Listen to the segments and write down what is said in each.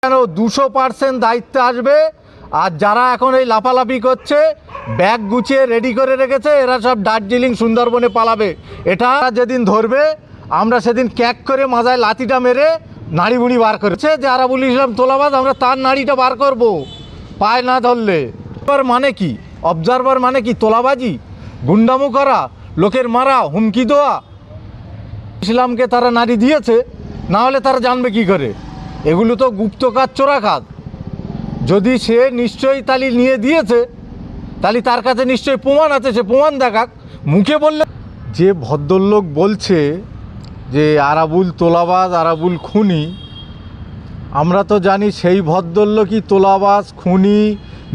কেন 200% দায়িত্বে আসবে। আর যারা এখন এই লাফালাফি করছে, ব্যাগ গুছিয়ে রেডি করে রেখেছে, এরা সব দার্জিলিং সুন্দরবনে পালাবে। এটা যেদিন ধরবে আমরা সেদিন ক্যাক করে মাজায় লাথিটা মেরে নাড়ি বুড়ি বার করেছে যে আরাবুল ইসলাম তোলাবাজ, আমরা তার নাড়িটা বার করব পায় না ধরলে। মানে কি অবজারভার মানে কি? তোলাবাজি, গুন্ডামু করা, লোকের মারা, হুমকি দেওয়া। ইসলামকে তারা নাড়ি দিয়েছে, না হলে তারা জানবে কি করে? এগুলো তো গুপ্ত কাজ, চোরা কাজ। যদি সে নিশ্চয়ই তালি নিয়ে দিয়েছে, তাহলে তার কাছে নিশ্চয়ই প্রমাণ আছে, সে প্রমাণ দেখাক। মুখে বললে যে ভদ্রলোক বলছে যে আরাবুল তোলাবাজ, আরাবুল খুনি, আমরা তো জানি সেই ভদ্রলোকই তোলাবাজ, খুনি,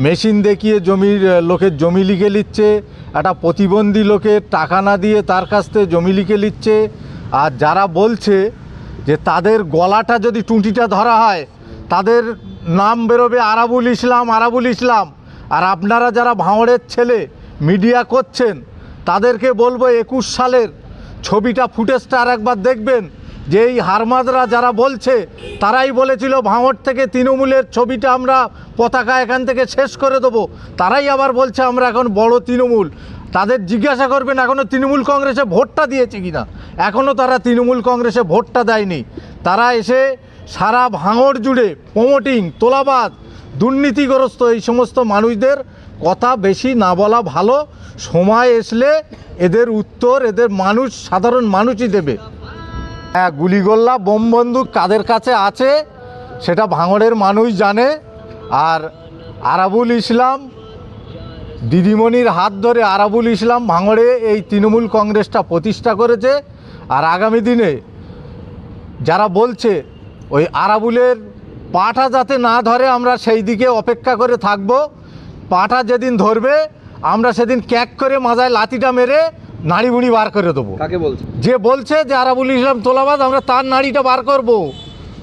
মেশিন দেখিয়ে লোকের জমি লিখে নিচ্ছে, একটা প্রতিবন্ধী লোকের টাকা না দিয়ে তার কাছ থেকে জমি লিখে নিচ্ছে। আর যারা বলছে যে তাদের গলাটা যদি টুঁটিটা ধরা হয় তাদের নাম বেরোবে আরাবুল ইসলাম, আরাবুল ইসলাম। আর আপনারা যারা ভাঁড়ের ছেলে মিডিয়া করছেন তাদেরকে বলবো 21 সালের ছবিটা, ফুটেজটা আর একবার দেখবেন। যে এই হারমাদরা যারা বলছে তারাই বলেছিল ভাঁড় থেকে তৃণমূলের ছবিটা আমরা পতাকা এখান থেকে শেষ করে দেবো, তারাই আবার বলছে আমরা এখন বড় তৃণমূল। তাদের জিজ্ঞাসা করবেন এখনও তৃণমূল কংগ্রেসে ভোটটা দিয়েছে কিনা। এখনও তারা তৃণমূল কংগ্রেসে ভোটটা দেয়নি। তারা এসে সারা ভাঙড় জুড়ে প্রমোটিং, তোলাবাজ, দুর্নীতিগ্রস্ত এই সমস্ত মানুষদের কথা বেশি না বলা ভালো। সময় আসলে এদের উত্তর এদের মানুষ, সাধারণ মানুষই দেবে। হ্যাঁ, গুলিগোল্লা, বোম বন্দুক কাদের কাছে আছে সেটা ভাঙড়ের মানুষ জানে। আর আরাবুল ইসলাম, দিদিমণির হাত ধরে আরাবুল ইসলাম ভাঙড়ে এই তৃণমূল কংগ্রেসটা প্রতিষ্ঠা করেছে। আর আগামী দিনে যারা বলছে ওই আরাবুলের পাটা যাতে না ধরে, আমরা সেই দিকে অপেক্ষা করে থাকব। পাটা যেদিন ধরবে আমরা সেদিন ক্যাক করে মাজায় লাথিটা মেরে নাড়ি বুড়ি বার করে দেবো। কাকে বলছে? যে বলছে যে আরাবুল ইসলাম তোলাবাজ, আমরা তার নাড়িটা বার করব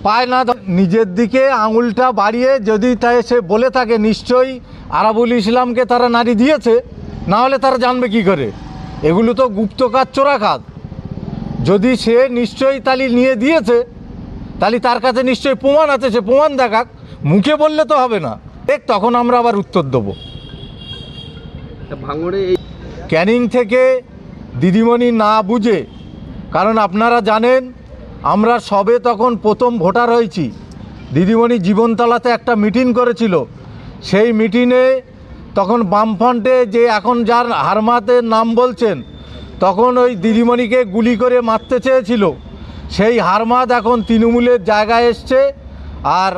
পায় না। নিজের দিকে আঙুলটা বাড়িয়ে যদি তাই সে বলে থাকে নিশ্চয়ই আরাবুল ইসলামকে তারা নাড়ি দিয়েছে, না হলে তারা জানবে কি করে? এগুলো তো গুপ্ত কাজ, চোরা কাজ। যদি সে নিশ্চয়ই তালি নিয়ে দিয়েছে, তাহলে তার কাছে নিশ্চয়ই প্রমাণ আছে, সে প্রমাণ দেখাক। মুখে বললে তো হবে না। দেখ, তখন আমরা আবার উত্তর দেবো। ভাঙড়ে এই ক্যানিং থেকে দিদিমণি না বুঝে, কারণ আপনারা জানেন আমরা সবে তখন প্রথম ভোটার হয়েছি। দিদিমণি জীবনতলাতে একটা মিটিং করেছিল। সেই মিটিংয়ে তখন বামফ্রন্টে যে এখন যার হারমাতের নাম বলছেন, তখন ওই দিদিমণিকে গুলি করে মারতে চেয়েছিল। সেই হারমাত এখন তৃণমূলের জায়গায় এসছে। আর